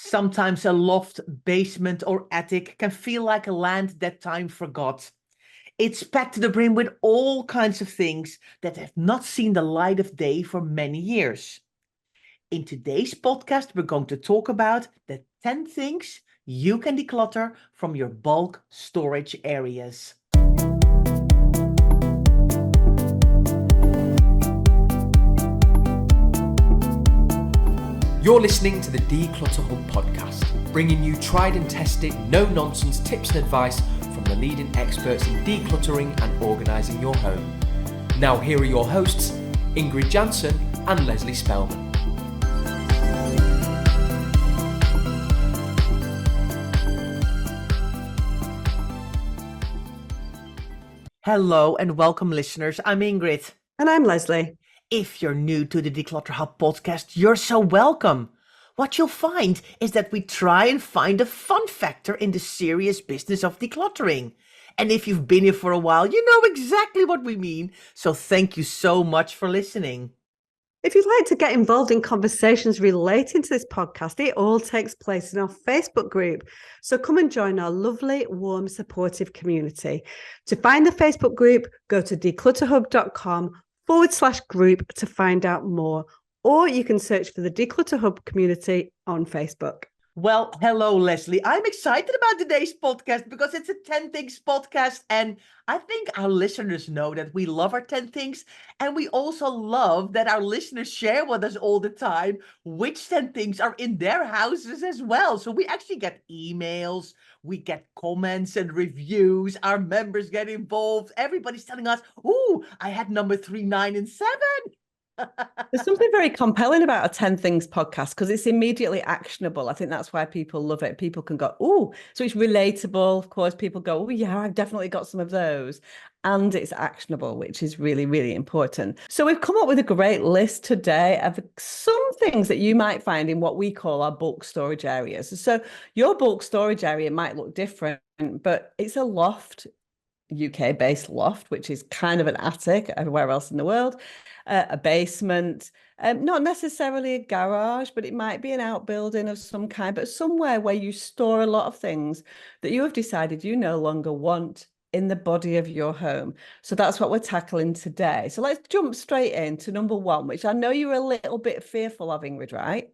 Sometimes a loft, basement, or attic can feel like a land that time forgot. It's packed to the brim with all kinds of things that have not seen the light of day for many years. In today's podcast, we're going to talk about the 10 things you can declutter from your bulk storage areas. You're listening to the Declutter Hub podcast, bringing you tried and tested, no-nonsense tips and advice from the leading experts in decluttering and organising your home. Now here are your hosts, Ingrid Jansen and Leslie Spellman. Hello and welcome, listeners. I'm Ingrid. And I'm Leslie. If you're new to the Declutter Hub podcast, you're so welcome. What you'll find is that we try and find a fun factor in the serious business of decluttering. And if you've been here for a while, you know exactly what we mean. So thank you so much for listening. If you'd like to get involved in conversations relating to this podcast, it all takes place in our Facebook group. So come and join our lovely, warm, supportive community. To find the Facebook group, go to declutterhub.com/group to find out more, or you can search for the Declutter Hub community on Facebook. Well, hello, Leslie. I'm excited about today's podcast because it's a 10 Things podcast. And I think our listeners know that we love our 10 Things. And we also love that our listeners share with us all the time which 10 things are in their houses as well. So we actually get emails, we get comments and reviews. Our members get involved. Everybody's telling us, ooh, I had number 3, 9, and 7. There's something very compelling about a 10 Things podcast because it's immediately actionable. I think that's why people love it. People can go, oh, so it's relatable. Of course, people go, oh, yeah, I've definitely got some of those. And it's actionable, which is really, really important. So we've come up with a great list today of some things that you might find in what we call our bulk storage areas. So your bulk storage area might look different, but it's a loft, UK-based loft, which is kind of an attic everywhere else in the world. A basement, not necessarily a garage, but it might be an outbuilding of some kind, but somewhere where you store a lot of things that you have decided you no longer want in the body of your home. So that's what we're tackling today. So let's jump straight into number 1, which I know you're a little bit fearful of, Ingrid, right?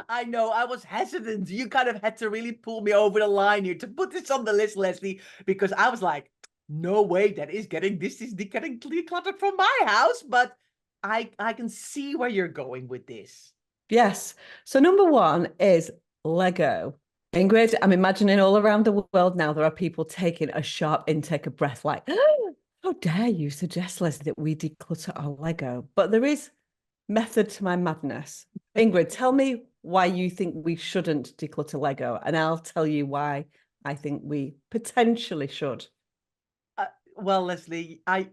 I know, I was hesitant. You kind of had to really pull me over the line here to put this on the list, Leslie, because I was like, no way, this is getting decluttered from my house, but I can see where you're going with this. Yes. So number 1 is Lego. Ingrid, I'm imagining all around the world now there are people taking a sharp intake of breath like, oh, how dare you suggest, Leslie, that we declutter our Lego? But there is method to my madness. Ingrid, tell me why you think we shouldn't declutter Lego, and I'll tell you why I think we potentially should. Well, Leslie, I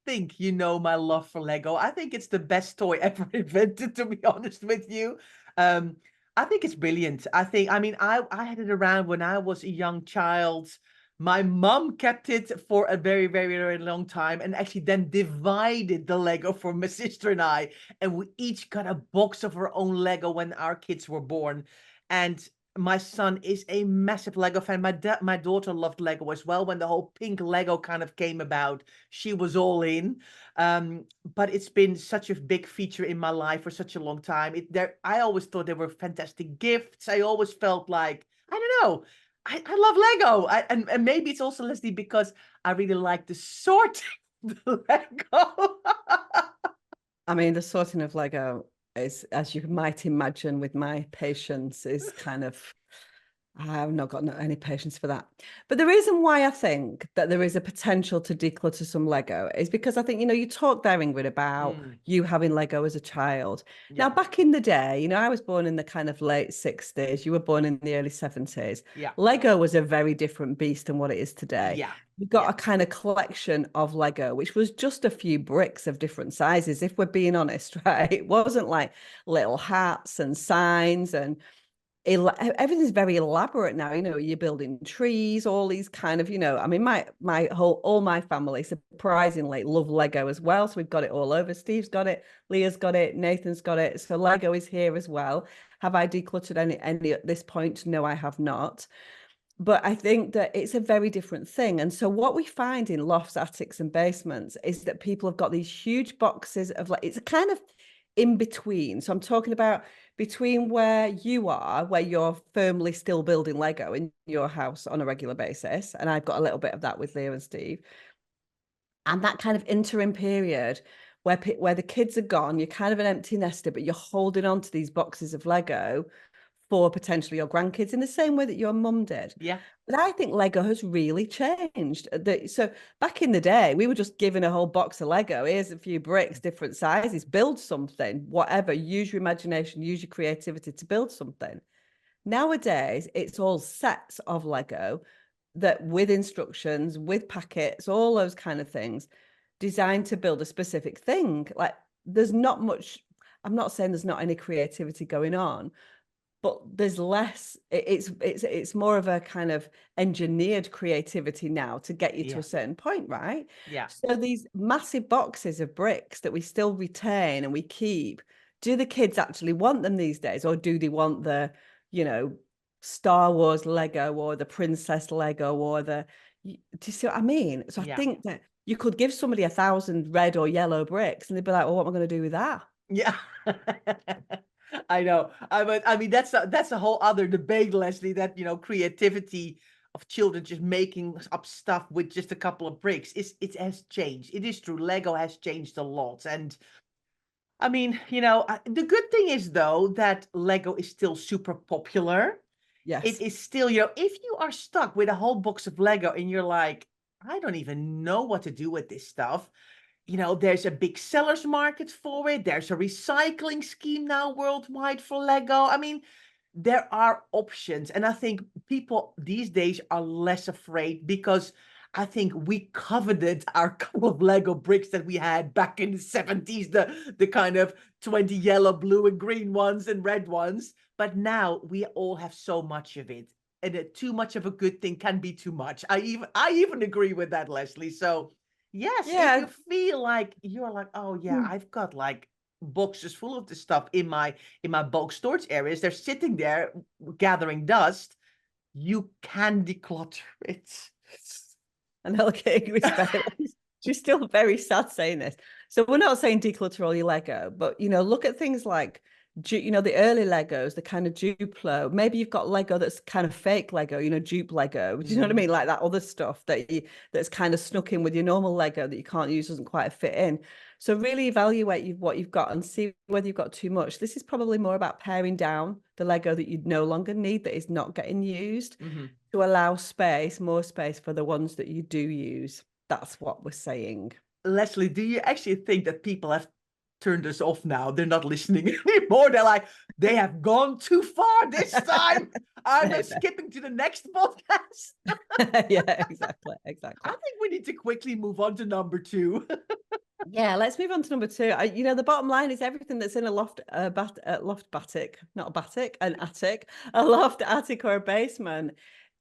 think you know my love for Lego. I think it's the best toy ever invented, to be honest with you. I think it's brilliant. I had it around when I was a young child. My mom kept it for a very, very, very long time and actually then divided the Lego for my sister and I. And we each got a box of our own Lego when our kids were born. And my son is a massive Lego fan. My daughter loved Lego as well. When the whole pink Lego kind of came about, she was all in. But it's been such a big feature in my life for such a long time. I always thought they were fantastic gifts. I always felt like, I don't know, I love Lego. And maybe it's also, Leslie, because I really like the sorting of the Lego. I mean, the sorting of Lego is, as you might imagine, with my patience, is kind of, I've not got any patience for that. But the reason why I think that there is a potential to declutter some Lego is because I think, you talked there, Ingrid, about you having Lego as a child. Yeah. Now, back in the day, I was born in the kind of late 60s. You were born in the early 70s. Yeah. Lego was a very different beast than what it is today. Yeah. We got a kind of collection of Lego, which was just a few bricks of different sizes, if we're being honest, right? It wasn't like little hats and signs and everything's very elaborate now. You know, you're building trees, all these kind of, you know, I mean, all my family surprisingly love Lego as well. So we've got it all over. Steve's got it, Leah's got it, Nathan's got it. So Lego is here as well. Have I decluttered any at this point? No, I have not. But I think that it's a very different thing. And so what we find in lofts, attics, and basements is that people have got these huge boxes of, like, it's a kind of in between. So I'm talking about between where you are, where you're firmly still building Lego in your house on a regular basis. And I've got a little bit of that with Leah and Steve. And that kind of interim period where the kids are gone, you're kind of an empty nester, but you're holding on to these boxes of Lego for potentially your grandkids in the same way that your mum did. Yeah. But I think Lego has really changed. So back in the day, we were just given a whole box of Lego. Here's a few bricks, different sizes, build something, whatever. Use your imagination, use your creativity to build something. Nowadays, it's all sets of Lego that with instructions, with packets, all those kind of things, designed to build a specific thing. Like, there's not much, I'm not saying there's not any creativity going on, but there's less. It's more of a kind of engineered creativity now to get you to a certain point, right? Yeah. So these massive boxes of bricks that we still retain and we keep, do the kids actually want them these days, or do they want the, you know, Star Wars Lego or the Princess Lego or do you see what I mean? So I think that you could give somebody 1,000 red or yellow bricks and they'd be like, well, what am I going to do with that? Yeah. I know. I mean, that's a whole other debate, Leslie, that, you know, creativity of children just making up stuff with just a couple of bricks it has changed. It is true. Lego has changed a lot. And I mean, you know, the good thing is, though, that Lego is still super popular. Yes. It is still, you know, if you are stuck with a whole box of Lego and you're like, I don't even know what to do with this stuff. You know, there's a big seller's market for it. There's a recycling scheme now worldwide for Lego. I mean, there are options. And I think people these days are less afraid because I think we coveted our couple of Lego bricks that we had back in the 70s, the kind of 20 yellow, blue, and green ones and red ones. But now we all have so much of it. And too much of a good thing can be too much. I even agree with that, Leslie. So yes, if you feel like you're like, oh yeah, I've got like boxes full of this stuff in my bulk storage areas. They're sitting there gathering dust. You can declutter it. And okay, respect. She's still very sad saying this. So we're not saying declutter all your Lego, but, you know, look at things like, you know, the early Legos, the kind of Duplo. Maybe you've got Lego that's kind of fake Lego, you know, dupe Lego. Do you know what I mean? Like that other stuff that's kind of snuck in with your normal Lego that you can't use, doesn't quite fit in. So really evaluate what you've got and see whether you've got too much. This is probably more about paring down the Lego that you no longer need, that is not getting used, to allow more space for the ones that you do use. That's what we're saying. Leslie, do you actually think that people have turned us off now? They're not listening anymore. They're like, they have gone too far this time. I'm skipping to the next podcast. Yeah, exactly. I think we need to quickly move on to number 2. Yeah, let's move on to number 2. You know, the bottom line is everything that's in a loft, attic, a loft, attic, or a basement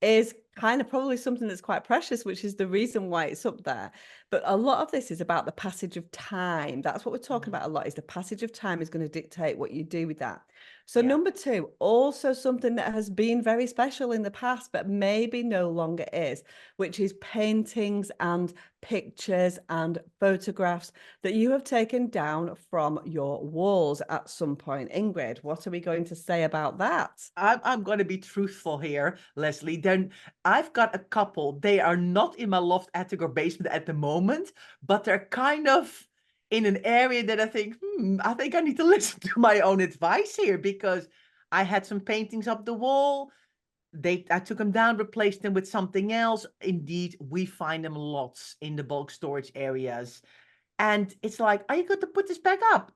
is kind of probably something that's quite precious, which is the reason why it's up there. But a lot of this is about the passage of time. That's what we're talking about a lot, is the passage of time is going to dictate what you do with that. So number 2, also something that has been very special in the past, but maybe no longer is, which is paintings and pictures and photographs that you have taken down from your walls at some point. Ingrid, what are we going to say about that? I'm going to be truthful here, Leslie. Then I've got a couple. They are not in my loft, attic, or basement at the moment, but they're kind of in an area that I think I need to listen to my own advice here, because I had some paintings up the wall. I took them down, replaced them with something else. Indeed, we find them lots in the bulk storage areas. And it's like, are you going to put this back up?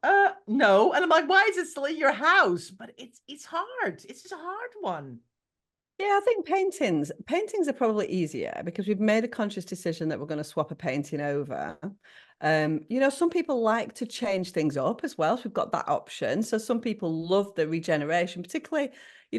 No. And I'm like, why is it still in your house? But it's hard. It's just a hard one. Yeah, I think paintings are probably easier because we've made a conscious decision that we're going to swap a painting over. You know, some people like to change things up as well. So we've got that option. So some people love the regeneration, particularly,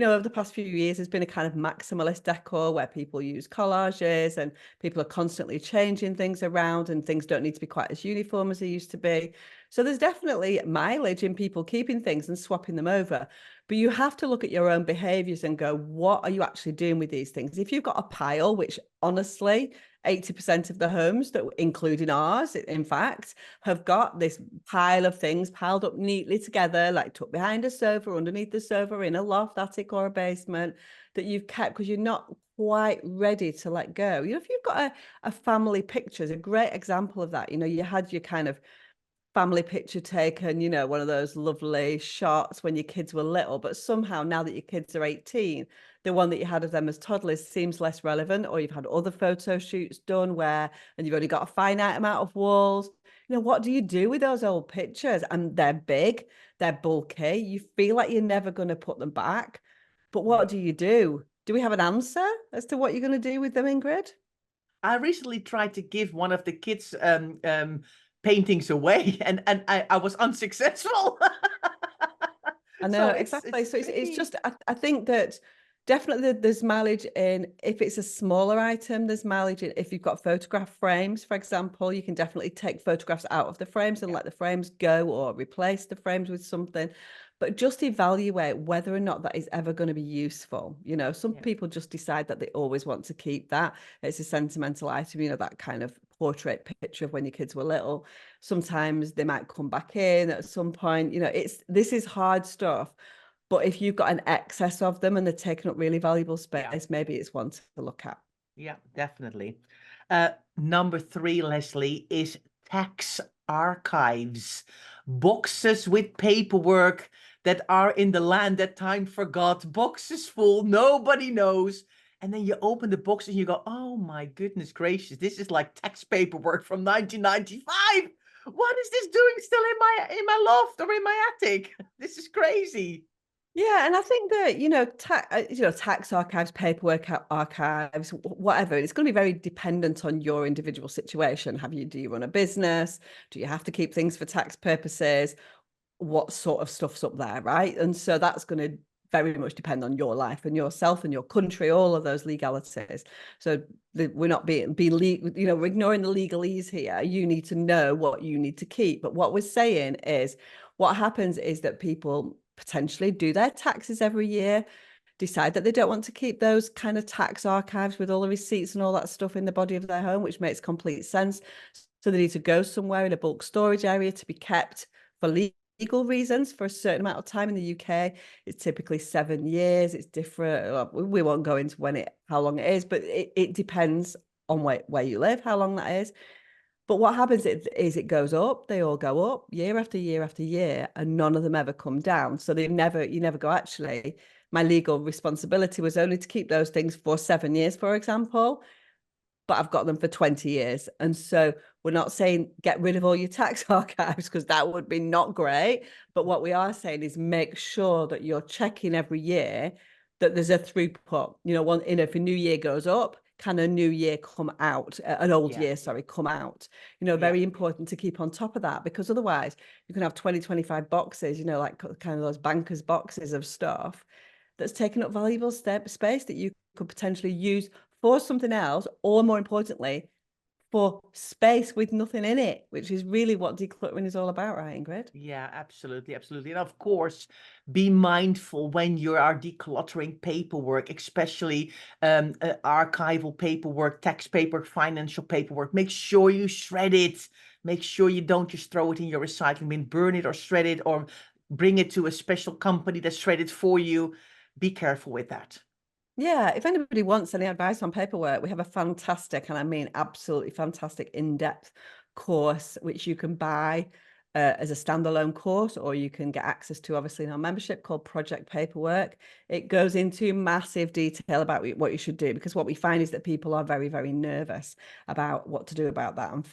over the past few years, there's been a kind of maximalist decor where people use collages and people are constantly changing things around and things don't need to be quite as uniform as they used to be. So there's definitely mileage in people keeping things and swapping them over. But you have to look at your own behaviors and go, what are you actually doing with these things? If you've got a pile, which honestly, 80% of the homes, that including ours, in fact, have got this pile of things piled up neatly together, like tucked behind a sofa, underneath the sofa, in a loft, attic, or a basement, that you've kept because you're not quite ready to let go. If you've got a family picture, is a great example of that. You had your kind of family picture taken, one of those lovely shots when your kids were little, but somehow now that your kids are 18, the one that you had of them as toddlers seems less relevant, or you've had other photo shoots done and you've only got a finite amount of walls. What do you do with those old pictures? And they're big, they're bulky, you feel like you're never going to put them back. But what do you do? Do we have an answer as to what you're going to do with them, Ingrid? I recently tried to give one of the kids paintings away, and I was unsuccessful. I know, So exactly. it's So it's tricky. just, I think that definitely there's mileage in, if it's a smaller item, there's mileage in, if you've got photograph frames, for example, you can definitely take photographs out of the frames and Yeah. let the frames go, or replace the frames with something. But just evaluate whether or not that is ever going to be useful. Some Yeah. people just decide that they always want to keep that. It's a sentimental item, that kind of portrait picture of when your kids were little. Sometimes they might come back in at some point. This is hard stuff. But if you've got an excess of them and they're taking up really valuable Yeah. space, maybe it's one to look at. Yeah, definitely. Number 3, Leslie, is tax archives. Boxes with paperwork that are in the land that time forgot. Boxes full, nobody knows. And then you open the box and you go, oh my goodness gracious, this is like tax paperwork from 1995. What is this doing still in my loft or in my attic? This is crazy. Yeah, and I think that tax archives, paperwork archives, whatever, it's going to be very dependent on your individual situation. Do you run a business? Do you have to keep things for tax purposes? What sort of stuff's up there, right? And so that's going to very much depend on your life and yourself and your country, all of those legalities. So we're not we're ignoring the legalese here. You need to know what you need to keep. But what we're saying is, what happens is that people potentially do their taxes every year, decide that they don't want to keep those kind of tax archives with all the receipts and all that stuff in the body of their home, which makes complete sense. So they need to go somewhere in a bulk storage area to be kept for legal reasons for a certain amount of time. In the UK, it's typically 7 years. It's different. We won't go into how long it is, but it depends on where you live, how long that is. But what happens is it goes up. They all go up year after year after year, and none of them ever come down. So you never go, actually, my legal responsibility was only to keep those things for 7 years, for example, but I've got them for 20 years. And so we're not saying get rid of all your tax archives, because that would be not great. But what we are saying is make sure that you're checking every year that there's a throughput. If a new year goes up, can a new year come out? An old Yeah. year, sorry, come out? Yeah. Very important to keep on top of that, because otherwise you can have 20, 25 boxes, like kind of those bankers boxes of stuff that's taking up valuable space that you could potentially use for something else, or more importantly, for space with nothing in it, which is really what decluttering is all about, right, Ingrid? Yeah, absolutely, absolutely. And of course, be mindful when you are decluttering paperwork, especially archival paperwork, tax paperwork, financial paperwork. Make sure you shred it. Make sure you don't just throw it in your recycling bin, burn it or shred it, or bring it to a special company that shred it for you. Be careful with that. Yeah, if anybody wants any advice on paperwork, we have a fantastic, and I mean absolutely fantastic, in-depth course which you can buy as a standalone course, or you can get access to obviously in our membership, called Project Paperwork. It goes into massive detail about what you should do, because what we find is that people are very, very nervous about what to do about that, and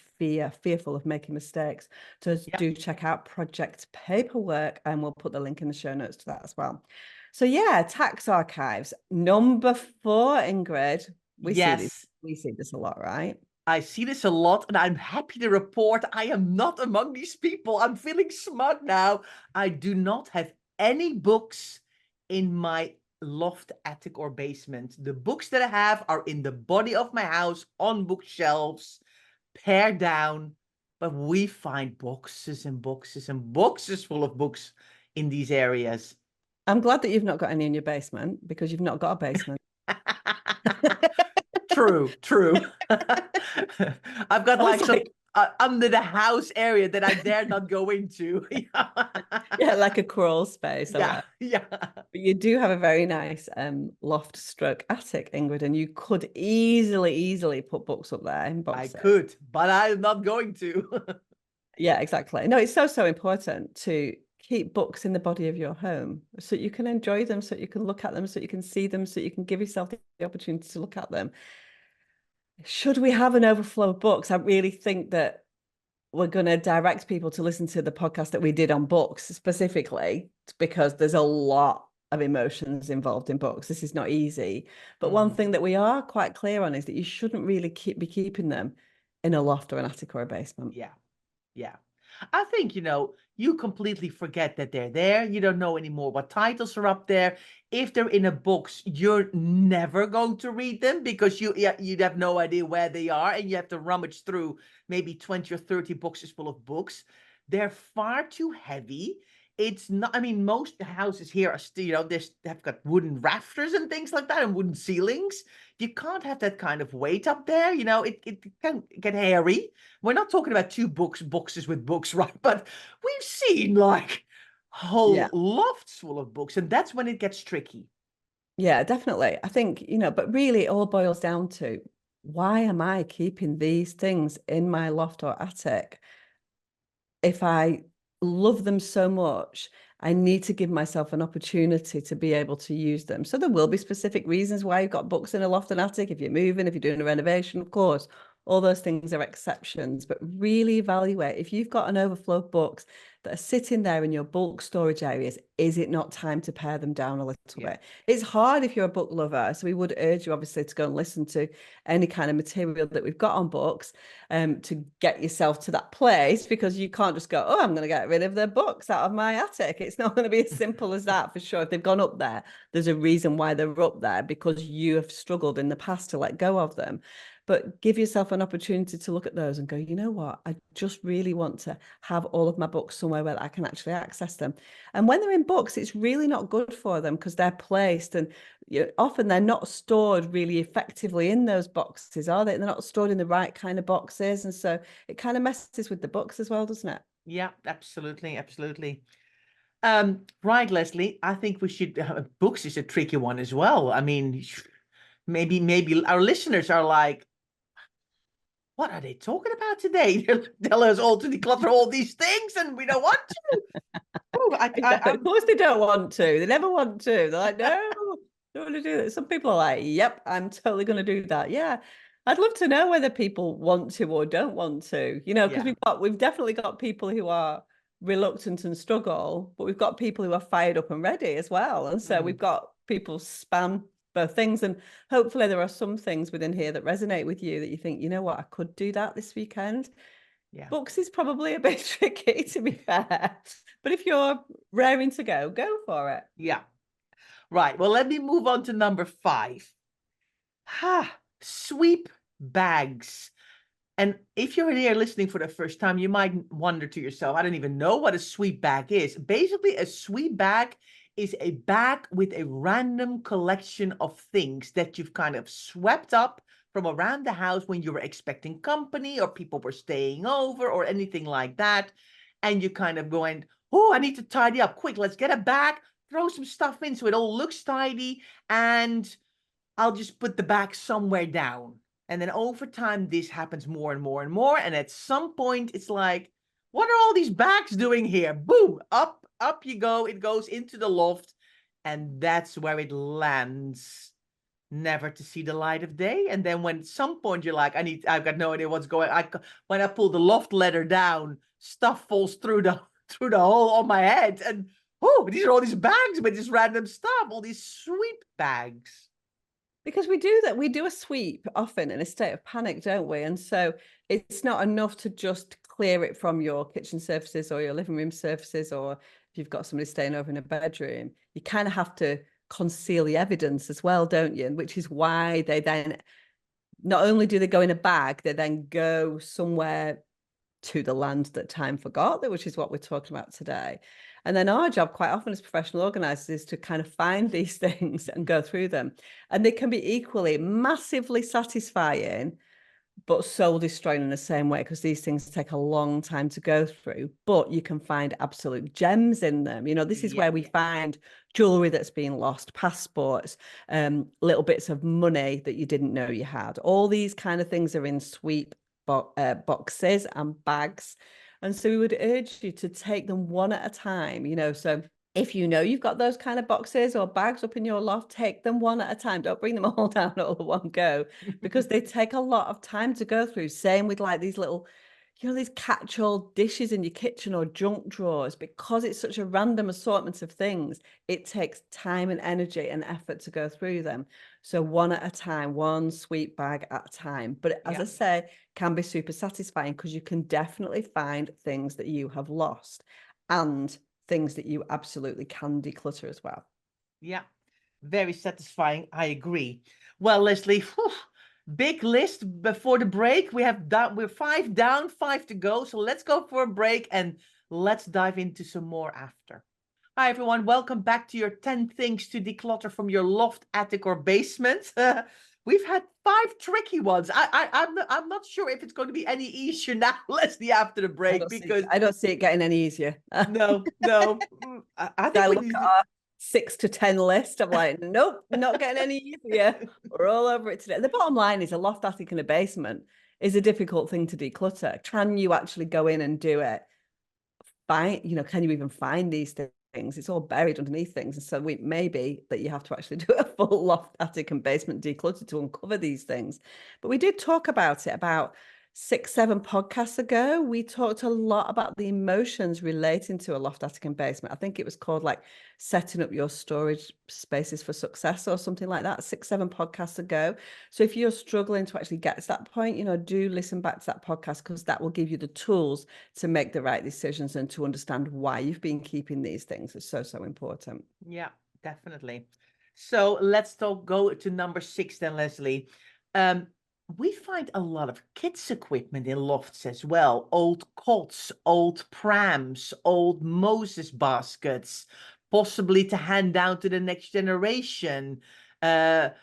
fearful of making mistakes. So Yeah. do check out Project Paperwork, and we'll put the link in the show notes to that as well. So yeah, tax archives. Number 4, Ingrid. We Yes. see this a lot, right? I see this a lot, and I'm happy to report I am not among these people. I'm feeling smug now. I do not have any books in my loft, attic, or basement. The books that I have are in the body of my house on bookshelves, pared down, but we find boxes and boxes and boxes full of books in these areas. I'm glad that you've not got any in your basement, because you've not got a basement. True, true. I've got like some under the house area that I dare not go into. Yeah, like a crawl space. Yeah, yeah. But you do have a very nice loft stroke attic, Ingrid, and you could easily put books up there in I boxes. could, but I'm not going to. Yeah, exactly. No, it's so important to keep books in the body of your home so you can enjoy them, so you can look at them, so you can see them, so you can give yourself the opportunity to look at them. Should we have an overflow of books? I really think that we're going to direct people to listen to the podcast that we did on books specifically, because there's a lot of emotions involved in books. This is not easy. But one thing that we are quite clear on is that you shouldn't really be keeping them in a loft or an attic or a basement. Yeah. Yeah. I think, you completely forget that they're there. You don't know anymore what titles are up there. If they're in a box, you're never going to read them because you'd have no idea where they are, and you have to rummage through maybe 20 or 30 boxes full of books. They're far too heavy. It's not, I mean, most houses here are still, they've got wooden rafters and things like that and wooden ceilings. You can't have that kind of weight up there. It can get hairy. We're not talking about two boxes with books, right? But we've seen like whole lofts full of books, and that's when it gets tricky. Yeah, definitely. I think, but really it all boils down to, why am I keeping these things in my loft or attic? If I love them so much, I need to give myself an opportunity to be able to use them. So there will be specific reasons why you've got books in a loft and attic. If you're moving, if you're doing a renovation, of course, all those things are exceptions, but really evaluate if you've got an overflow of books that are sitting there in your bulk storage areas, is it not time to pare them down a little bit? It's hard if you're a book lover. So we would urge you obviously to go and listen to any kind of material that we've got on books to get yourself to that place, because you can't just go, oh, I'm going to get rid of the books out of my attic. It's not going to be as simple as that for sure. If they've gone up there, there's a reason why they're up there, because you have struggled in the past to let go of them. But give yourself an opportunity to look at those and go, you know what, I just really want to have all of my books somewhere where I can actually access them. And when they're in books, it's really not good for them because they're placed, and often they're not stored really effectively in those boxes, are they? They're not stored in the right kind of boxes. And so it kind of messes with the books as well, doesn't it? Yeah, absolutely. Absolutely. Right, Leslie, I think we should, books is a tricky one as well. I mean, maybe our listeners are like, what are they talking about today? Tell us all to declutter all these things, and we don't want to. Of course they don't want to. They never want to. They're like, no, don't want to do that. Some people are like, yep, I'm totally going to do that. Yeah. I'd love to know whether people want to or don't want to, because we've definitely got people who are reluctant and struggle, but we've got people who are fired up and ready as well. And so we've got people span both things, and hopefully there are some things within here that resonate with you that you think, you know what, I could do that this weekend. Yeah. Books is probably a bit tricky, to be fair, but if you're raring to go for it. Yeah. Right. Well, let me move on to number 5. Sweep bags. And if you're here listening for the first time, you might wonder to yourself, I don't even know what a sweep bag is. Basically, a sweep bag is a bag with a random collection of things that you've kind of swept up from around the house when you were expecting company or people were staying over or anything like that. And you kind of going, oh, I need to tidy up. Quick, let's get a bag, throw some stuff in so it all looks tidy, and I'll just put the bag somewhere down. And then over time, this happens more and more and more. And at some point, it's like, what are all these bags doing here? Boom, up you go. It goes into the loft, and that's where it lands, never to see the light of day. And then when at some point you're like, I've got no idea what's going on. When I pull the loft ladder down, stuff falls through the hole on my head. And oh, these are all these bags with this random stuff, all these sweep bags. Because we do that. We do a sweep often in a state of panic, don't we? And so it's not enough to just clear it from your kitchen surfaces or your living room surfaces, or if you've got somebody staying over in a bedroom, you kind of have to conceal the evidence as well, don't you? And which is why they then, not only do they go in a bag, they then go somewhere to the land that time forgot, which is what we're talking about today. And then our job quite often as professional organizers is to kind of find these things and go through them. And they can be equally massively satisfying, but soul destroying in the same way, because these things take a long time to go through, but you can find absolute gems in them. You know, this is where we find jewelry that's been lost, passports, little bits of money that you didn't know you had. All these kind of things are in sweep boxes and bags. And so we would urge you to take them one at a time, you know. So if you know you've got those kind of boxes or bags up in your loft, take them one at a time. Don't bring them all down all at one go, because they take a lot of time to go through. Same with like these little, you know, these catch-all dishes in your kitchen or junk drawers. Because it's such a random assortment of things, it takes time and energy and effort to go through them. So one at a time, one sweet bag at a time. But as I say, can be super satisfying, because you can definitely find things that you have lost and things that you absolutely can declutter as well. Yeah, very satisfying. I agree. Well, Leslie, whew, big list before the break. We're 5 down, 5 to go. So let's go for a break and let's dive into some more after. Hi, everyone. Welcome back to your 10 things to declutter from your loft, attic, or basement. We've had 5 tricky ones. I'm not sure if it's going to be any easier now, Leslie, after the break, because I don't see it getting any easier. no. I think I look at our 6 to 10 list. I'm like, nope, we're not getting any easier. We're all over it today. The bottom line is a loft, attic, and a basement is a difficult thing to declutter. Can you actually go in and do it? Can you even find these things? It's all buried underneath things. And so maybe that you have to actually do a full loft, attic, and basement declutter to uncover these things. But we did talk about it about 6-7 podcasts ago. We talked a lot about the emotions relating to a loft, attic, and basement. I think it was called like setting up your storage spaces for success or something like that, 6-7 podcasts ago. So if you're struggling to actually get to that point, do listen back to that podcast, because that will give you the tools to make the right decisions and to understand why you've been keeping these things. It's so, so important. Yeah, definitely. So let's go to number 6 then, Leslie. We find a lot of kids' equipment in lofts as well. Old cots, old prams, old Moses baskets, possibly to hand down to the next generation. The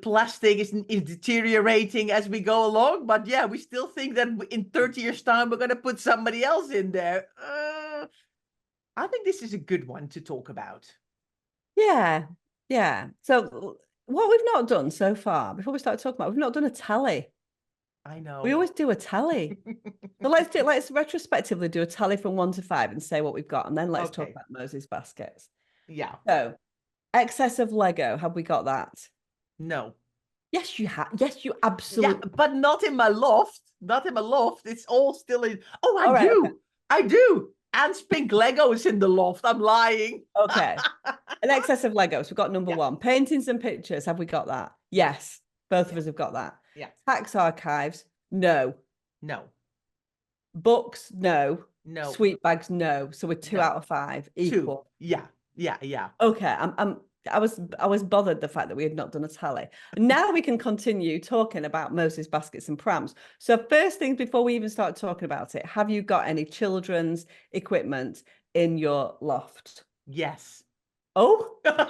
plastic is deteriorating as we go along. But yeah, we still think that in 30 years' time, we're going to put somebody else in there. I think this is a good one to talk about. Yeah. So what we've not done so far, before we start talking about, we've not done a tally. I know. We always do a tally. So let's retrospectively do a tally from 1 to 5 and say what we've got, and then let's talk about Moses baskets. Yeah. So excess of Lego, have we got that? No. Yes, you have. Yes, you absolutely. Yeah, but not in my loft. Not in my loft. It's all still in. Oh, I do. Okay. I do. Anne's pink Lego is in the loft. I'm lying. Okay. An excess of Legos. We've got number 1. Paintings and pictures. Have we got that? Yes. Both of us have got that. Yeah. Tax archives. No. Books. No. Sweet bags. No. So we're 2 out of 5. Equal. 2. Yeah. Okay. I was bothered the fact that we had not done a tally. Now we can continue talking about Moses baskets and prams. So first thing, before we even start talking about it, have you got any children's equipment in your loft? Yes. Oh. What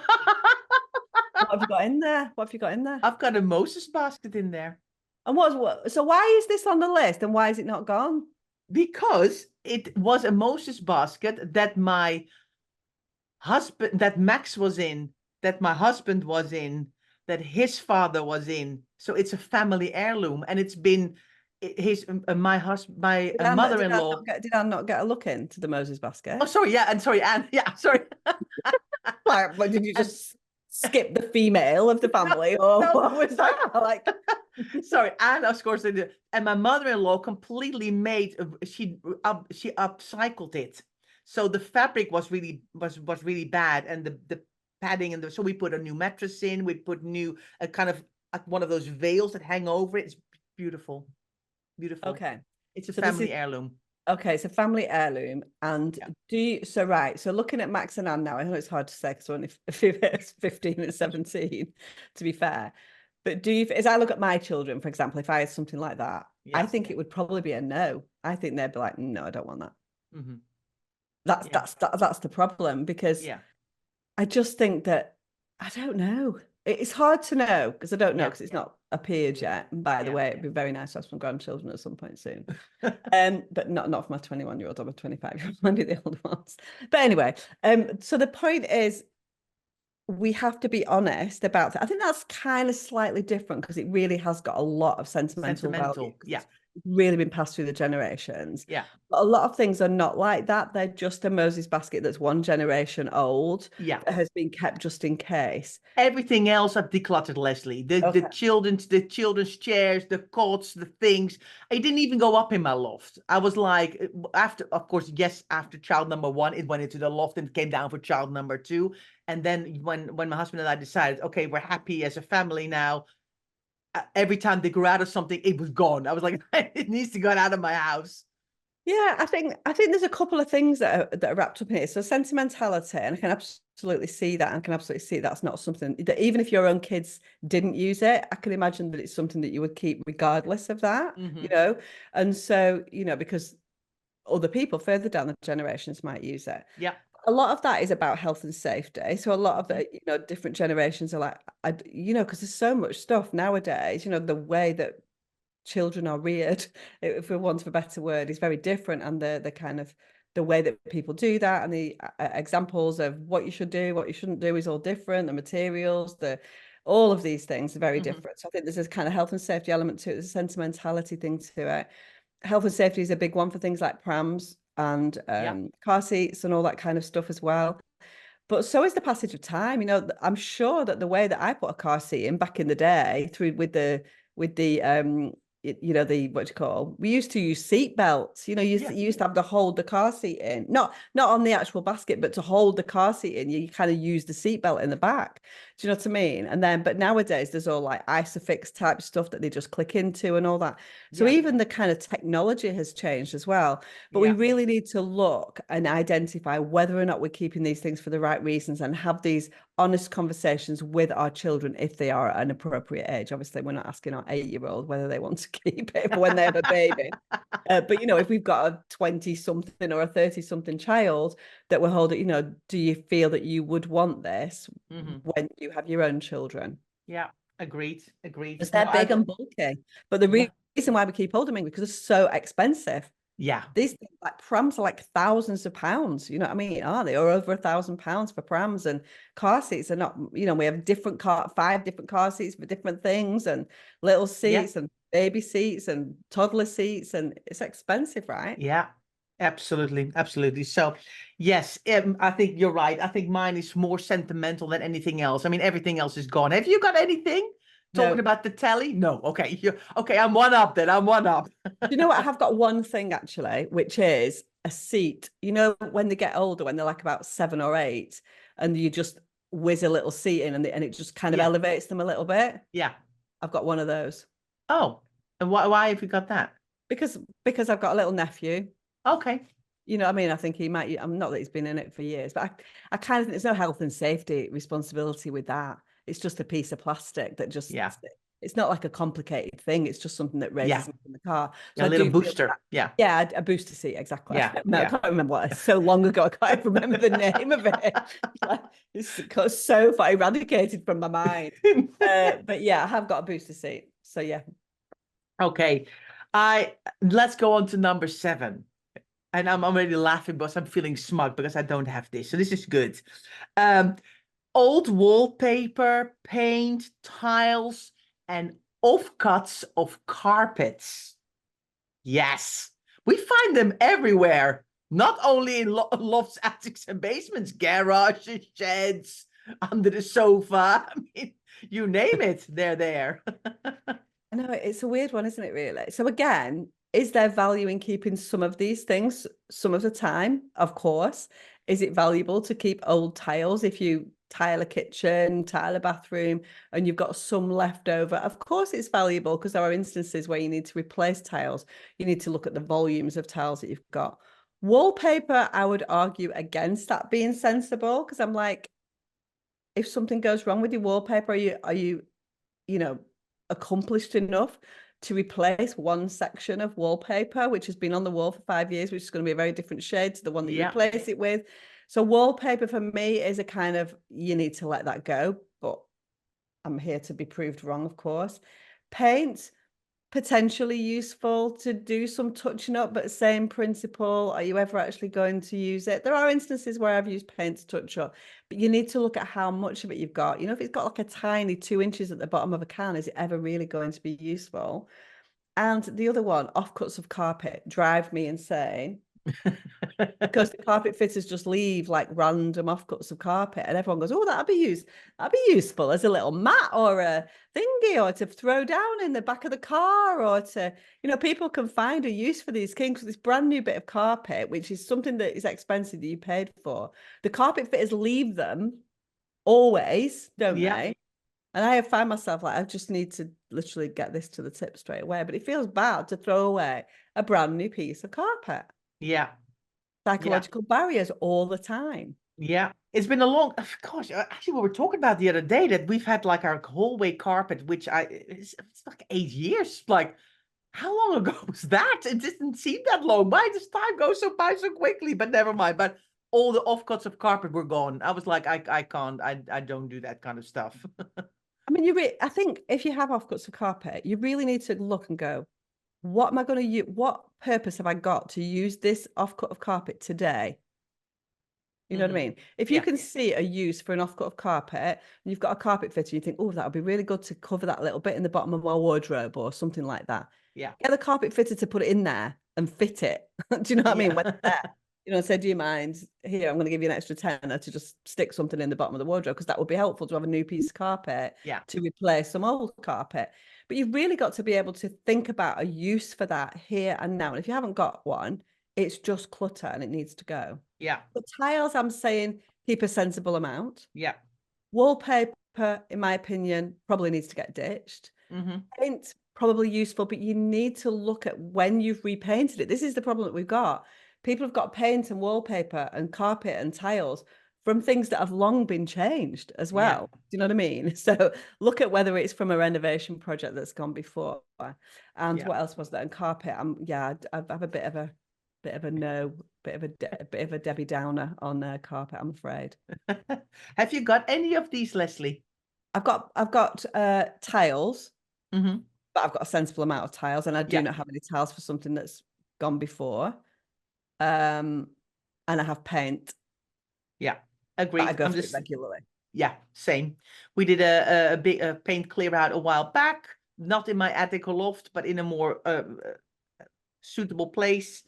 have you got in there? I've got a Moses basket in there. And so why is this on the list and why is it not gone? Because it was a Moses basket that my husband, that Max was in, that my husband was in, that his father was in. So it's a family heirloom, and it's been my mother-in-law. Did I not get a look into the Moses basket? Oh, sorry. Yeah, and sorry, Anne. Yeah, sorry. Like, did you just skip the female of the family, or what was that like? Sorry, Anne, of course, and my mother-in-law completely she upcycled it. So the fabric was really bad, and the padding, and so we put a new mattress in. We put new kind of one of those veils that hang over it. It's beautiful. Okay, it's a family heirloom. Okay, it's a family heirloom. And Yeah. so looking at Max and Anne now, I know it's hard to say because only 15 and 17, to be fair. But as I look at my children, for example, if I had something like that, I Yeah. think it would probably be a no. I think they'd be like, no, I don't want that. Hmm. That's Yeah. that's the problem, because Yeah. I just think that I don't know. It's hard to know because I don't know Yeah. because it's not appeared yet. And by the Yeah. way, it'd be very nice to have some grandchildren at some point soon. Yeah. But not for my 21-year-old or my 25-year-old, only the old ones. But anyway, so the point is we have to be honest about that. I think that's kind of slightly different because it really has got a lot of sentimental value Sentimental. because Yeah. it's really been passed through the generations. Yeah. But a lot of things are not like that. They're just a Moses basket that's one generation old Yeah. that has been kept just in case. Everything else I've decluttered, Leslie. Okay. The children's chairs, the cots, the things. I didn't even go up in my loft. I was like, after, of course, yes, after child number one, it went into the loft and came down for child number two. And then when my husband and I decided, okay, we're happy as a family now. Every time they grew out of something, it was gone. I was like, it needs to go out of my house. Yeah, I think there's a couple of things that are wrapped up in it. So sentimentality, and I can absolutely see that, and I can absolutely see that's not something that even if your own kids didn't use it, I can imagine that it's something that you would keep regardless of that, Hmm. And so, because other people further down the generations might use it. Yeah. A lot of that is about health and safety. So a lot of Mhm. the, different generations are like, because there's so much stuff nowadays, the way that children are reared, if we want a better word, is very different, and the kind of the way that people do that, and the examples of what you should do, what you shouldn't do, is all different. The materials, all of these things are very Hmm. different. So I think there's this kind of health and safety element to it. There's a sentimentality thing to it. Health and safety is a big one for things like prams and Yeah. car seats and all that kind of stuff as well. But so is the passage of time. I'm sure that the way that I put a car seat in back in the day, through the what do you call? We used to use seat belts. You Yeah. used to have to hold the car seat in, not on the actual basket, but to hold the car seat in, you kind of use the seat belt in the back. Do you know what I mean? And then, but nowadays there's all like Isofix type stuff that they just click into and all that. So Yeah. even the kind of technology has changed as well. But we Yeah. really need to look and identify whether or not we're keeping these things for the right reasons, and have these honest conversations with our children if they are at an appropriate age. Obviously, we're not asking our 8-year-old whether they want to keep it for when they have a baby. But if we've got a 20-something or a 30-something child that we're holding, do you feel that you would want this Hmm. when you have your own children? Yeah. Agreed. Agreed. Because No, they're big and bulky. But the yeah. reason why we keep holding them is because they're so expensive. Yeah. These things, like prams, are like thousands of pounds, you know what I mean? Are they? Or over £1,000 for prams, and car seats are not, we have 5 different car seats for different things, and little Yeah. seats and baby seats and toddler seats, and it's expensive, right? Yeah. Absolutely. Absolutely. So, yes, I think you're right. I think mine is more sentimental than anything else. I mean, everything else is gone. Have you got anything? Talking No. about the telly? No. Okay. Okay. I'm one up then. I'm one up. Do you know what? I have got one thing actually, which is a seat. When they get older, when they're like about 7 or 8, and you just whiz a little seat in, and it just kind of Yeah. elevates them a little bit. Yeah. I've got one of those Oh, and why have you got that? because I've got a little nephew. Okay. You know what I mean? I think he might, I'm not that he's been in it for years, but I kind of think there's no health and safety responsibility with that. It's just a piece of plastic that just, Yeah. it's not like a complicated thing. It's just something that raises Yeah. him in the car. So A I little do feel booster. Yeah. yeah, a booster seat, exactly. Yeah. No, I Yeah. can't remember what it's so long ago. I can't even remember the name of it. It's got so far eradicated from my mind. But yeah, I have got a booster seat. So yeah. Okay. Let's go on to number 7. And I'm already laughing because I'm feeling smug because I don't have this. So this is good. Old wallpaper, paint, tiles, and offcuts of carpets. Yes, we find them everywhere. Not only in lofts, attics, and basements, garages, sheds, under the sofa. I mean, you name it, they're there. I know it's a weird one, isn't it, really? So again, is there value in keeping some of these things some of the time? Of course. Is it valuable to keep old tiles if you tile a kitchen, tile a bathroom, and you've got some left over, of course it's valuable, because there are instances where you need to replace tiles. You need to look at the volumes of tiles that you've got. Wallpaper, I would argue against that being sensible, because I'm like, if something goes wrong with your wallpaper, are you accomplished enough to replace one section of wallpaper, which has been on the wall for 5 years, which is going to be a very different shade to the one that you replace it with. So wallpaper for me is a kind of, you need to let that go, but I'm here to be proved wrong, of course. Paint, potentially useful to do some touching up, but same principle. Are you ever actually going to use it? There are instances where I've used paint to touch up, but you need to look at how much of it you've got. If it's got like a tiny 2 inches at the bottom of a can, is it ever really going to be useful? And the other one, offcuts of carpet, drive me insane. Because the carpet fitters just leave like random offcuts of carpet, and everyone goes, "Oh, that'd be useful as a little mat or a thingy, or to throw down in the back of the car, or to, people can find a use for these things." This brand new bit of carpet, which is something that is expensive that you paid for, the carpet fitters leave them always, don't they? And I have found myself like, I just need to literally get this to the tip straight away. But it feels bad to throw away a brand new piece of carpet. Yeah. Psychological barriers all the time. Yeah. It's been a long, gosh, actually, we were talking about the other day that we've had like our hallway carpet, which it's like 8 years. Like, how long ago was that? It didn't seem that long. Why does time go by so quickly? But never mind. But all the offcuts of carpet were gone. I was like, I can't, I don't do that kind of stuff. I mean, I think if you have offcuts of carpet, you really need to look and go, what am I going to use? What purpose have I got to use this offcut of carpet today? You know what I mean? If you can see a use for an offcut of carpet, and you've got a carpet fitter, you think, oh, that would be really good to cover that little bit in the bottom of my wardrobe or something like that. Yeah. Get the carpet fitter to put it in there and fit it. Do you know what I mean? When it's there, say, do you mind? Here, I'm going to give you an extra tenner to just stick something in the bottom of the wardrobe, because that would be helpful to have a new piece of carpet to replace some old carpet. But you've really got to be able to think about a use for that here and now. And if you haven't got one, it's just clutter and it needs to go. Yeah. The tiles, I'm saying, keep a sensible amount. Yeah. Wallpaper, in my opinion, probably needs to get ditched. Paint, probably useful, but you need to look at when you've repainted it. This is the problem that we've got. People have got paint and wallpaper and carpet and tiles from things that have long been changed as well. Do you know what I mean? So look at whether it's from a renovation project that's gone before. And what else was there? And carpet, I have a bit of a Debbie Downer on carpet, I'm afraid. Have you got any of these, Leslie? I've got tiles, but I've got a sensible amount of tiles, and I do not have any tiles for something that's gone before. And I have paint. Yeah, agreed. I go through it regularly. Yeah, same. We did a big paint clear out a while back, not in my attic or loft, but in a more suitable place.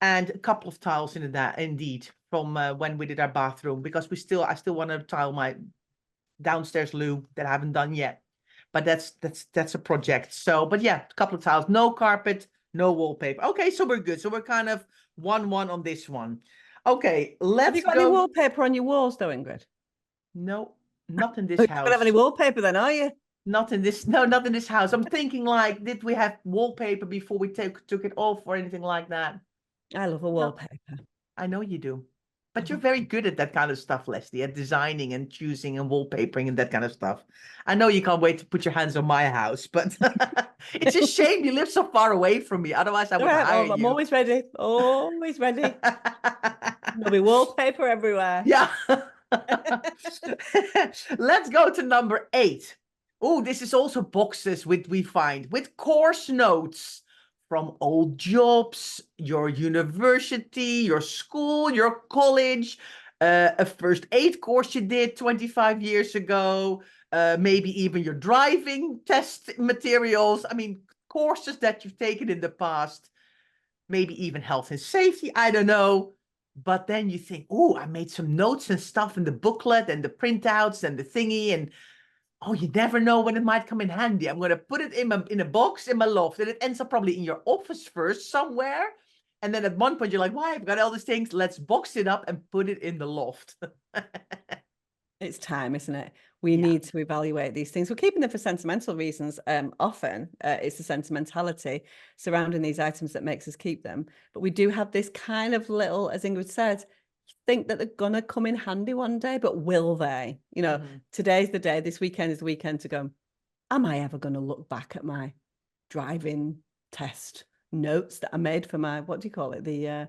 And a couple of tiles in that, indeed, from when we did our bathroom, because I still want to tile my downstairs loo that I haven't done yet. But that's a project. So, but yeah, a couple of tiles, no carpet, no wallpaper. Okay, so we're good. So we're kind of 1-1 on this one. Okay, let's Have you got any wallpaper on your walls, though, Ingrid? No, not in this house. You don't have any wallpaper then, are you? Not in this. No, not in this house. I'm thinking, like, did we have wallpaper before we took it off or anything like that? I love a wallpaper. No, I know you do. But you're very good at that kind of stuff, Leslie, at designing and choosing and wallpapering and that kind of stuff. I know you can't wait to put your hands on my house, but it's a shame you live so far away from me. Otherwise, I would hire you. I'm always ready. Always ready. There'll be wallpaper everywhere. Yeah. Let's go to number 8. Oh, this is also boxes we find with course notes from old jobs, your university, your school, your college, a first aid course you did 25 years ago, maybe even your driving test materials. I mean, courses that you've taken in the past, maybe even health and safety, I don't know. But then you think, oh, I made some notes and stuff in the booklet and the printouts and the thingy, and oh, you never know when it might come in handy. I'm going to put it in a box in my loft, and it ends up probably in your office first somewhere. And then at one point you're like, why? I've got all these things. Let's box it up and put it in the loft. It's time, isn't it? We need to evaluate these things. We're keeping them for sentimental reasons. Often it's the sentimentality surrounding these items that makes us keep them. But we do have this kind of little, as Ingrid said, think that they're gonna come in handy one day, but will they? You know, today's the day, this weekend is the weekend to go, am I ever going to look back at my driving test notes that I made for my, what do you call it? The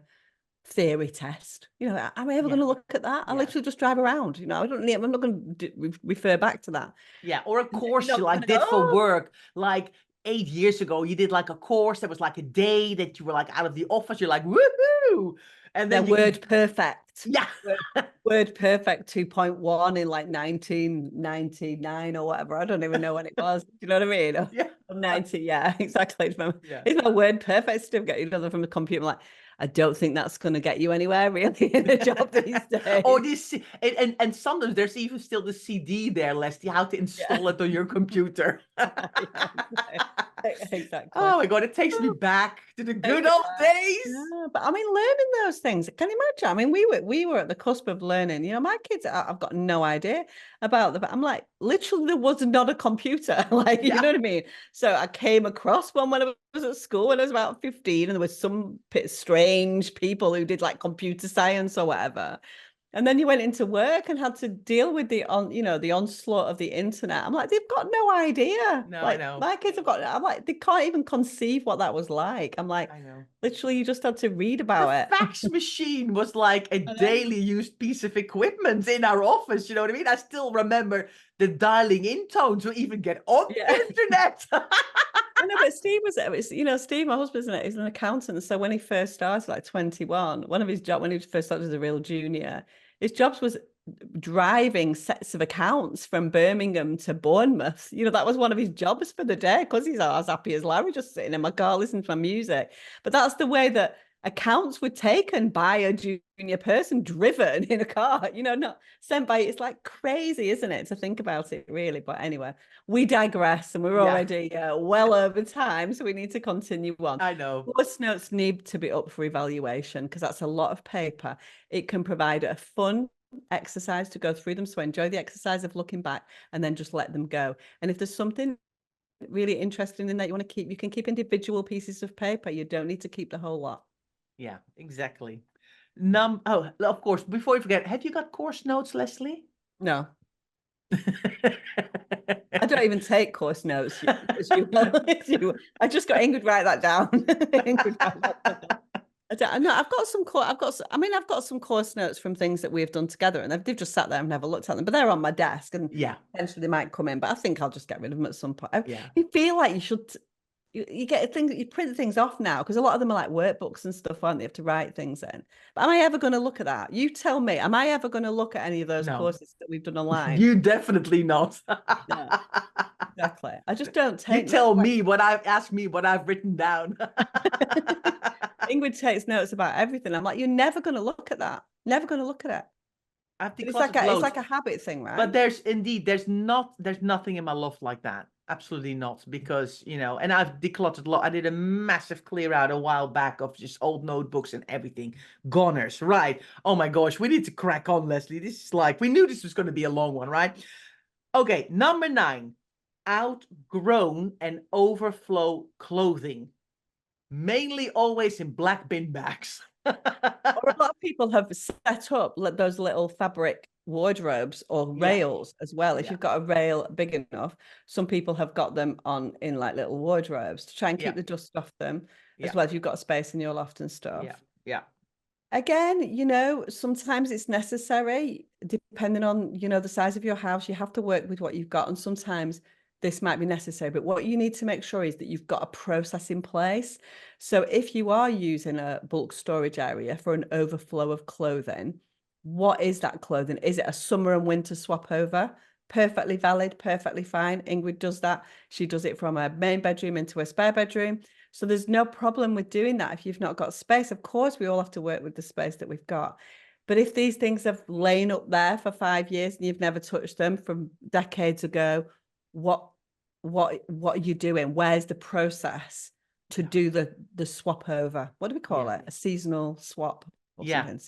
theory test. You know, am I ever going to look at that? I literally just drive around. You know, I'm not going to refer back to that. Yeah, or a course you like did for work, like 8 years ago, you did like a course that was like a day that you were like out of the office. You're like, woohoo! And then Word perfect. Yeah. Word perfect 2.1 in like 1999 or whatever. I don't even know when it was. Do you know what I mean? Yeah. 90. Yeah, exactly. It's my word perfect certificate, you know, from the computer. I'm like, I don't think that's going to get you anywhere really in a job these days. Or this, and sometimes there's even still the CD there, Leslie, how to install it on your computer. Exactly. Oh my God, it takes me back to the good old days. Yeah, but I mean, learning those things, can you imagine? I mean, we were at the cusp of learning. You know, my kids, I've got no idea about them. I'm like, literally, there was not a computer. Like, you know what I mean? So I came across one when I was at school when I was about 15, and there was some strange people who did like computer science or whatever. And then you went into work and had to deal with the onslaught of the internet. I'm like, they've got no idea. No, like, I know. My kids have got, I'm like, they can't even conceive what that was like. I'm like, I know. Literally, you just had to read about it. The fax machine was like a daily used piece of equipment in our office. You know what I mean? I still remember the dialing in tone to even get on the internet. I know, but Steve Steve, my husband, is an accountant. So when he first started, like 21, one of his jobs, when he first started as a real junior, his jobs was driving sets of accounts from Birmingham to Bournemouth. You know, that was one of his jobs for the day, because he's as happy as Larry, just sitting in my car listening to my music. But that's the way that accounts were taken by a junior person, driven in a car, you know, not sent by. It's like crazy, isn't it, to think about it, really? But anyway, we digress, and we're already well over time, so we need to continue on. I know. Course notes need to be up for evaluation, because that's a lot of paper. It can provide a fun exercise to go through them, so enjoy the exercise of looking back and then just let them go. And if there's something really interesting in that you want to keep, you can keep individual pieces of paper. You don't need to keep the whole lot. Yeah, exactly. Oh, of course, before you forget, have you got course notes, Leslie? No. I don't even take course notes. I just got Ingrid write that down. I've got some course notes from things that we've done together, and they've just sat there and never looked at them, but they're on my desk, and eventually they might come in, but I think I'll just get rid of them at some point. You feel like you should. You get things, you print things off now, because a lot of them are like workbooks and stuff, aren't they? You have to write things in. But am I ever going to look at that? You tell me. Am I ever going to look at any of those courses that we've done online? You definitely not. Yeah, exactly. I just don't take. You tell me what ask me what I've written down. Ingrid takes notes about everything. I'm like, you're never going to look at that. Never going to look at it. It's like a habit thing, right? But there's nothing in my loft like that. Absolutely not, because, you know, and I've decluttered a lot. I did a massive clear out a while back of just old notebooks and everything. Goners, right? Oh my gosh, we need to crack on, Leslie. This is like, we knew this was going to be a long one, right? Okay, number 9, outgrown and overflow clothing. Mainly always in black bin bags. Or a lot of people have set up those little fabric wardrobes or rails as well. If you've got a rail big enough, some people have got them in like little wardrobes to try and keep the dust off them as well, if you've got space in your loft and stuff. Again, you know, sometimes it's necessary, depending on, you know, the size of your house. You have to work with what you've got, and sometimes this might be necessary, but what you need to make sure is that you've got a process in place. So if you are using a bulk storage area for an overflow of clothing, what is that clothing? Is it a summer and winter swap over? Perfectly valid, perfectly fine. Ingrid does that. She does it from a main bedroom into a spare bedroom. So there's no problem with doing that if you've not got space. Of course, we all have to work with the space that we've got. But if these things have lain up there for 5 years and you've never touched them from decades ago, what are you doing? Where's the process to do the swap over? What do we call it? A seasonal swap? Seasonal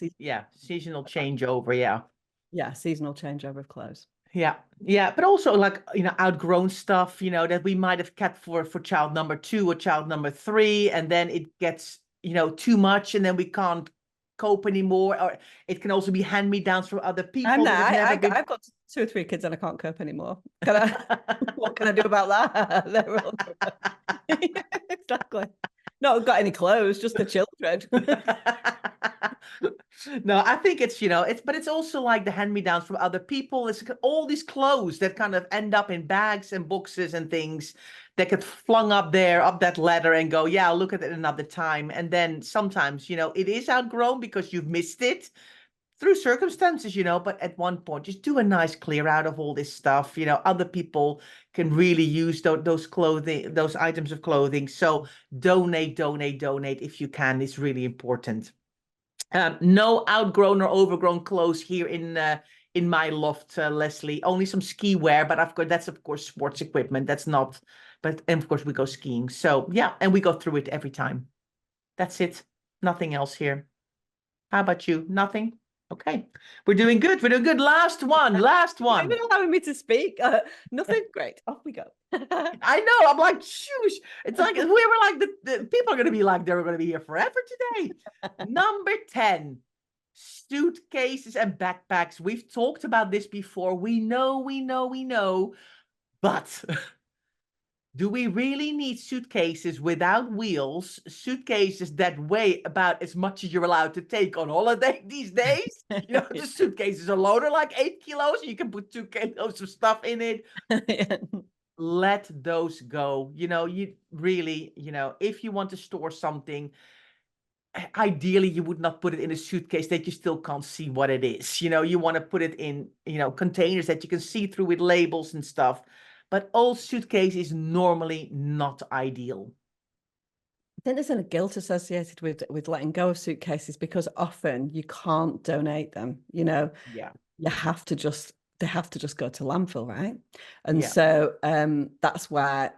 Seasonal changeover. Yeah, seasonal changeover of clothes. Yeah, yeah, but also like, outgrown stuff, that we might have kept for child number 2 or child number 3, and then it gets, too much, and then we can't cope anymore. Or it can also be hand-me-downs from other I'm people that not, have never been. I've got 2 or 3 kids and I can't cope anymore. What can I do about that? They're all exactly. Not got any clothes, just the children. No, I think but it's also like the hand-me-downs from other people. It's all these clothes that kind of end up in bags and boxes and things that get flung up there, up that ladder, and go, yeah, I'll look at it another time. And then sometimes, it is outgrown because you've missed it through circumstances, but at one point, just do a nice clear out of all this stuff. Other people can really use those items of clothing. So donate, donate, donate if you can. It's really important. No outgrown or overgrown clothes here in my loft, Leslie. Only some ski wear, but that's of course sports equipment. That's not, and of course we go skiing. So yeah, and we go through it every time. That's it. Nothing else here. How about you? Nothing? Okay. We're doing good. We're doing good. Last one. Last one. Even allowing me to speak. Nothing. Great. Off we go. I know. I'm like, shoosh. It's like we were like the people are going to be like they're going to be here forever today. Number 10, suitcases and backpacks. We've talked about this before. We know. But do we really need suitcases without wheels? Suitcases that weigh about as much as you're allowed to take on holiday these days? The suitcases alone are like 8 kilos. You can put 2 kilos of stuff in it. Let those go. You really, if you want to store something, ideally you would not put it in a suitcase that you still can't see what it is. You want to put it in, containers that you can see through with labels and stuff. But old suitcase is normally not ideal. I think there's a guilt associated with letting go of suitcases because often you can't donate them. Yeah. They have to just go to landfill, right? And Yeah. so that's where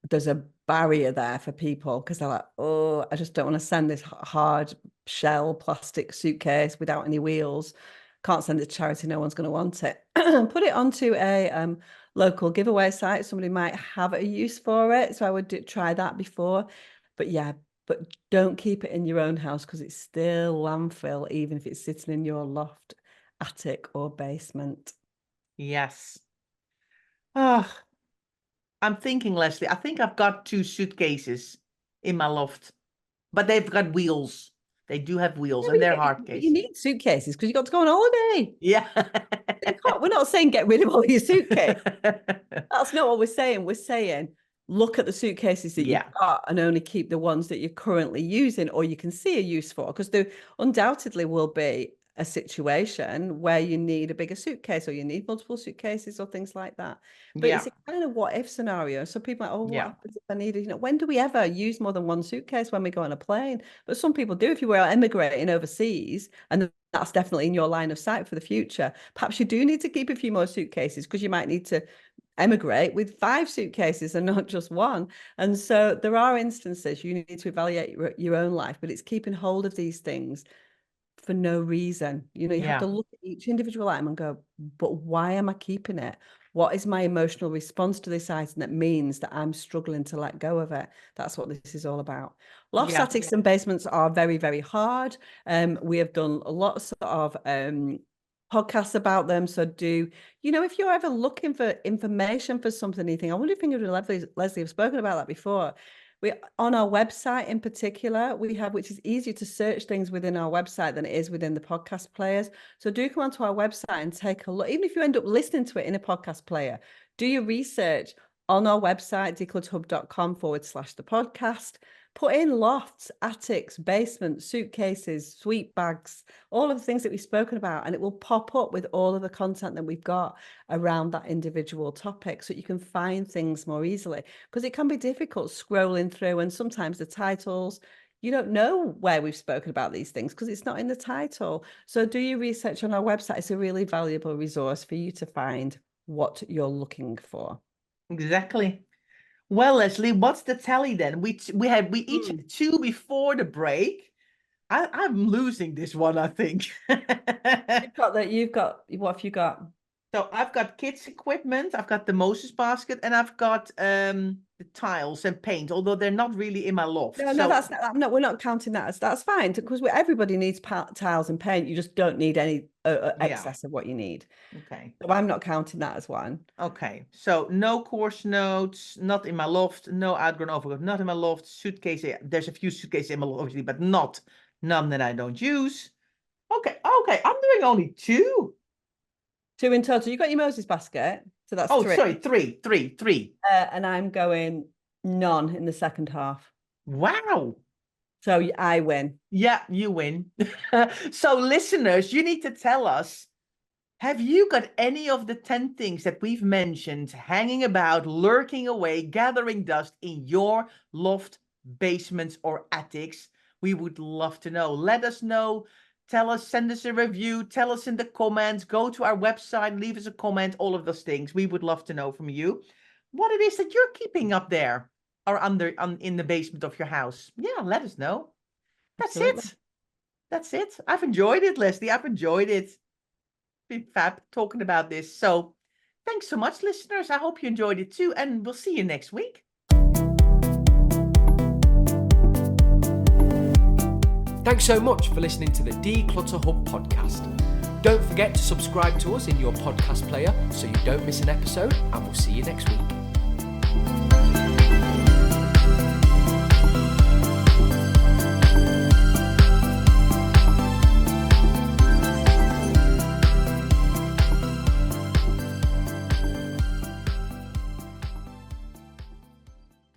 there's a barrier there for people because they're like, oh, I just don't want to send this hard shell plastic suitcase without any wheels. Can't send it to charity, no one's going to want it. Put it onto a local giveaway site. Somebody might have a use for it. So I would try that before. But yeah, but don't keep it in your own house because it's still landfill, even if it's sitting in your loft, attic, or basement. Yes. Oh, I'm thinking, Leslie, I think I've got 2 suitcases in my loft, but they've got wheels. They do have wheels, and they're hard cases. You need suitcases because you got to go on holiday. Yeah. We're not saying get rid of all your suitcases. That's not what we're saying. We're saying look at the suitcases that you've got and only keep the ones that you're currently using or you can see a use for, because there undoubtedly will be a situation where you need a bigger suitcase or you need multiple suitcases or things like that. But it's a kind of what if scenario. So people are like, oh, what happens if I need it? When do we ever use more than one suitcase when we go on a plane? But some people do. If you were emigrating overseas, and that's definitely in your line of sight for the future, perhaps you do need to keep a few more suitcases because you might need to emigrate with 5 suitcases and not just one. And so there are instances you need to evaluate your own life, but it's keeping hold of these things for no reason. You have to look at each individual item and go, but why am I keeping it? What is my emotional response to this item that means that I'm struggling to let go of it? That's what this is all about. Lofts, attics, and basements are very, very hard. We have done lots of podcasts about them. So if you're ever looking for information for something, you think, I wonder if Ingrid and Leslie have spoken about that before. We on our website in particular, we have, which is easier to search things within our website than it is within the podcast players. So do come onto our website and take a look. Even if you end up listening to it in a podcast player, do your research on our website, declutterhub.com/the podcast. Put in lofts, attics, basements, suitcases, sweep bags, all of the things that we've spoken about, and it will pop up with all of the content that we've got around that individual topic so you can find things more easily, because it can be difficult scrolling through, and sometimes the titles, you don't know where we've spoken about these things because it's not in the title. So do your research on our website. It's a really valuable resource for you to find what you're looking for. Exactly. Well, Leslie, what's the tally then? We each had 2 before the break. I'm losing this one, I think. You've got what have you got? So I've got kids equipment, I've got the Moses basket, and I've got the tiles and paint, although they're not really in my loft. No, So that's not, no, we're not counting that as that's fine because everybody needs tiles and paint. You just don't need any excess of what you need. okay. So I'm not counting that as one. Okay. So no course notes, not in my loft, no outgrown overcoat, not in my loft, suitcase. There's a few suitcases in my loft, obviously, but none that I don't use. Okay, I'm doing only 2. 2 in total. You got your Moses basket, so that's 3. Sorry, three. And I'm going none in the second half. Wow. So I win. Yeah, you win. So listeners, you need to tell us, have you got any of the 10 things that we've mentioned hanging about, lurking away, gathering dust in your loft, basements, or attics? We would love to know. Let us know. Tell us, send us a review, tell us in the comments, go to our website, leave us a comment, all of those things. We would love to know from you what it is that you're keeping up there or in the basement of your house. Yeah, let us know. That's Absolutely. it. That's it. I've enjoyed it, Leslie. I've enjoyed it. Been fab talking about this. So thanks so much, listeners. I hope you enjoyed it too, and we'll see you next week. Thanks so much for listening to the Declutter Hub podcast. Don't forget to subscribe to us in your podcast player so you don't miss an episode, and we'll see you next week.